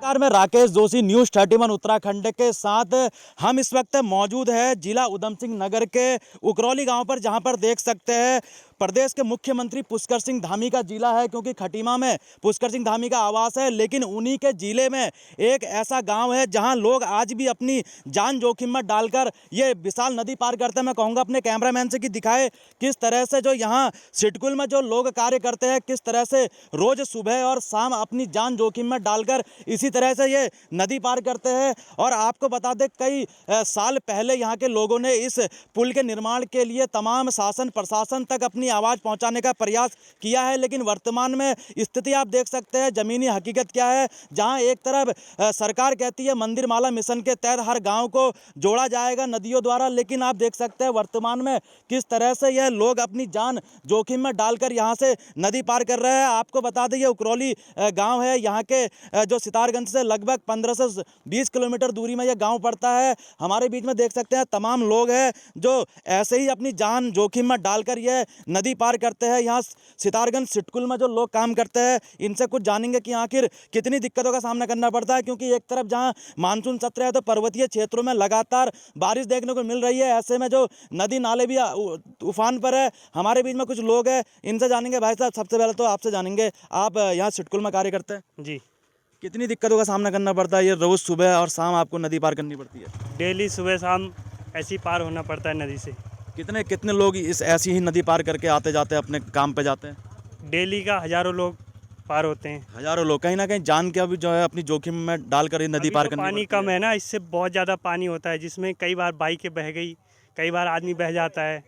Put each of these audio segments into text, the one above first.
नमस्कार, मैं राकेश जोशी न्यूज़ 31 उत्तराखंड के साथ हम इस वक्त मौजूद है जिला उधम सिंह नगर के उकरौली गांव पर, जहां पर देख सकते हैं प्रदेश के मुख्यमंत्री पुष्कर सिंह धामी का जिला है, क्योंकि खटीमा में पुष्कर सिंह धामी का आवास है। लेकिन उन्हीं के जिले में एक ऐसा गांव है जहां लोग आज भी अपनी जान जोखिम में डालकर ये विशाल नदी पार करते हैं। मैं कहूँगा अपने कैमरामैन से कि दिखाए किस तरह से जो यहाँ सिडकुल में जो लोग कार्य करते हैं, किस तरह से रोज़ सुबह और शाम अपनी जान जोखिम में डालकर इसी तरह से ये नदी पार करते हैं। और आपको बता दें, कई साल पहले यहाँ के लोगों ने इस पुल के निर्माण के लिए तमाम शासन प्रशासन तक अपनी आवाज़ पहुँचाने का प्रयास किया है। लेकिन वर्तमान में स्थिति आप देख सकते हैं, ज़मीनी हकीकत क्या है, जहाँ एक तरफ सरकार कहती है मंदिर माला मिशन के तहत हर गाँव को जोड़ा जाएगा नदियों द्वारा, लेकिन आप देख सकते हैं वर्तमान में किस तरह से यह लोग अपनी जान जोखिम में डालकर यहाँ से नदी पार कर रहे हैं। आपको बता दें, ये उकरौली गाँव है, यहाँ के जो सितारगंज से लगभग 15 से 20 किलोमीटर दूरी में यह गांव पड़ता है। हमारे बीच में देख सकते हैं तमाम लोग हैं जो ऐसे ही अपनी जान जोखिम में डालकर यह नदी पार करते हैं। यहाँ सितारगंज सिडकुल में जो लोग काम करते हैं, इनसे कुछ जानेंगे कि आखिर कितनी दिक्कतों का सामना करना पड़ता है, क्योंकि एक तरफ जहाँ मानसून सत्र है तो पर्वतीय क्षेत्रों में लगातार बारिश देखने को मिल रही है। ऐसे में जो नदी नाले भी उफान पर है। हमारे बीच में कुछ लोग हैं, इनसे जानेंगे। भाई साहब, सबसे पहले तो आपसे जानेंगे, आप यहाँ सिडकुल में कार्य करते हैं जी। कितनी दिक्कतों का सामना करना पड़ता है? ये रोज़ सुबह और शाम आपको नदी पार करनी पड़ती है? डेली सुबह शाम ऐसे ही पार होना पड़ता है नदी से। कितने लोग इस ऐसी ही नदी पार करके आते जाते अपने काम पे जाते हैं? डेली का हज़ारों लोग पार होते हैं। हज़ारों लोग कहीं ना कहीं जान के अभी जो है अपनी जोखिम में डालकर ये नदी पार करनी पानी कम है ना, इससे बहुत ज़्यादा पानी होता है, जिसमें कई बार बाइकें बह गई, कई बार आदमी बह जाता है।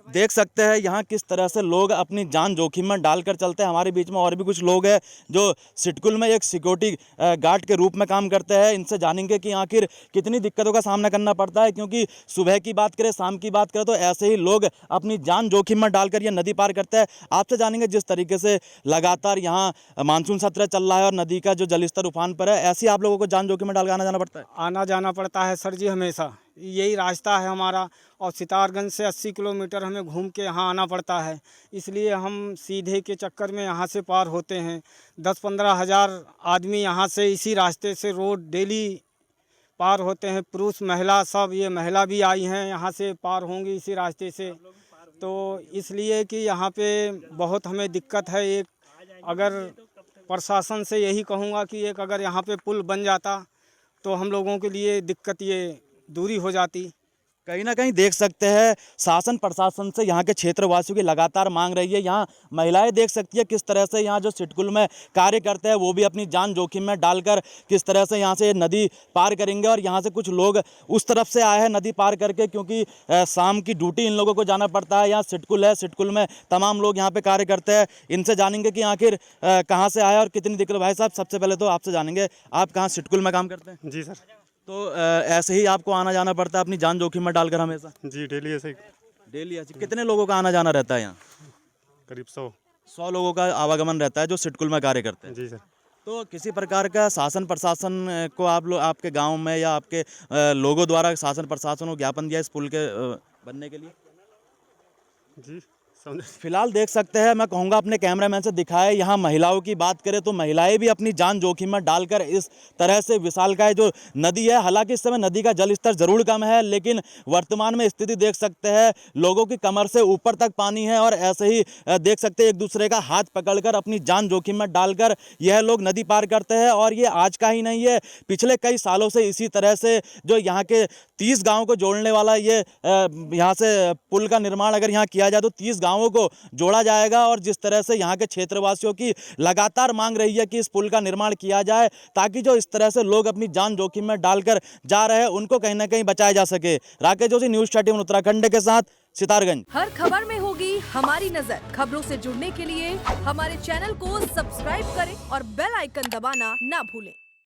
देख सकते हैं यहाँ किस तरह से लोग अपनी जान जोखिम में डालकर चलते हैं। हमारे बीच में और भी कुछ लोग हैं जो सिडकुल में एक सिक्योरिटी गार्ड के रूप में काम करते हैं। इनसे जानेंगे कि आखिर कितनी दिक्कतों का सामना करना पड़ता है, क्योंकि सुबह की बात करें, शाम की बात करें, तो ऐसे ही लोग अपनी जान जोखिम में डालकर ये नदी पार करते हैं। आपसे जानेंगे, जिस तरीके से लगातार यहाँ मानसून सत्र चल रहा है और नदी का जो जलस्तर उफान पर है, ऐसे ही आप लोगों को जान जोखिम में डाल आना जाना पड़ता है? आना जाना पड़ता है सर जी, हमेशा यही रास्ता है हमारा। और सितारगंज से 80 किलोमीटर हमें घूम के यहाँ आना पड़ता है, इसलिए हम सीधे के चक्कर में यहाँ से पार होते हैं। 10-15 हज़ार आदमी यहाँ से इसी रास्ते से रोड डेली पार होते हैं, पुरुष महिला सब। ये महिला भी आई हैं, यहाँ से पार होंगी इसी रास्ते से। तो इसलिए कि यहाँ पे बहुत हमें दिक्कत है। एक अगर प्रशासन से यही कहूँगा कि एक अगर यहाँ पे पुल बन जाता तो हम लोगों के लिए दिक्कत ये दूरी हो जाती। कहीं ना कहीं देख सकते हैं शासन प्रशासन से यहाँ के क्षेत्रवासियों की लगातार मांग रही है। यहाँ महिलाएं देख सकती है किस तरह से यहाँ जो सिडकुल में कार्य करते हैं वो भी अपनी जान जोखिम में डालकर किस तरह से यहाँ से नदी पार करेंगे। और यहाँ से कुछ लोग उस तरफ से आए हैं नदी पार करके, क्योंकि शाम की ड्यूटी इन लोगों को जाना पड़ता है। यहाँ सिडकुल है, सिडकुल में तमाम लोग यहाँ पर कार्य करते हैं। इनसे जानेंगे कि आखिर कहाँ से आए और कितनी दिक्कत। भाई साहब, सबसे पहले तो आपसे जानेंगे, आप कहाँ सिडकुल में काम करते हैं? जी सर। तो ऐसे ही आपको आना जाना पड़ता है अपनी जान जोखिम में डालकर हमेशा? जी, डेली ऐसे ही। डेली ऐसे? कितने लोगों का आना जाना रहता है यहाँ? करीब 100 लोगों का आवागमन रहता है जो सिडकुल में कार्य करते हैं? जी सर। तो किसी प्रकार का शासन प्रशासन को आप लोग आपके गांव में या आपके लोगों द्वारा शासन प्रशासन को ज्ञापन दिया इस पुल के बनने के लिए? जी फिलहाल देख सकते हैं, मैं कहूँगा अपने कैमरामैन से दिखाए, यहाँ महिलाओं की बात करें तो महिलाएं भी अपनी जान जोखिम में डालकर इस तरह से विशालकाय जो नदी है, हालांकि इस समय नदी का जलस्तर जरूर कम है, लेकिन वर्तमान में स्थिति देख सकते हैं लोगों की कमर से ऊपर तक पानी है। और ऐसे ही देख सकते हैं एक दूसरे का हाथ पकड़कर अपनी जान जोखिम में डालकर यह लोग नदी पार करते हैं। और ये आज का ही नहीं है, पिछले कई सालों से इसी तरह से जो यहाँ के 30 गाँव को जोड़ने वाला ये यहाँ से पुल का निर्माण अगर यहाँ किया जाए तो 30 गाँवों को जोड़ा जाएगा। और जिस तरह से यहाँ के क्षेत्रवासियों की लगातार मांग रही है कि इस पुल का निर्माण किया जाए, ताकि जो इस तरह से लोग अपनी जान जोखिम में डालकर जा रहे हैं उनको कहीं ना कहीं बचाया जा सके। राकेश जोशी, न्यूज़ 31 उत्तराखंड के साथ, सितारगंज। हर खबर में होगी हमारी नजर। खबरों से जुड़ने के लिए हमारे चैनल को सब्सक्राइब करें और बेल आइकन दबाना ना भूलें।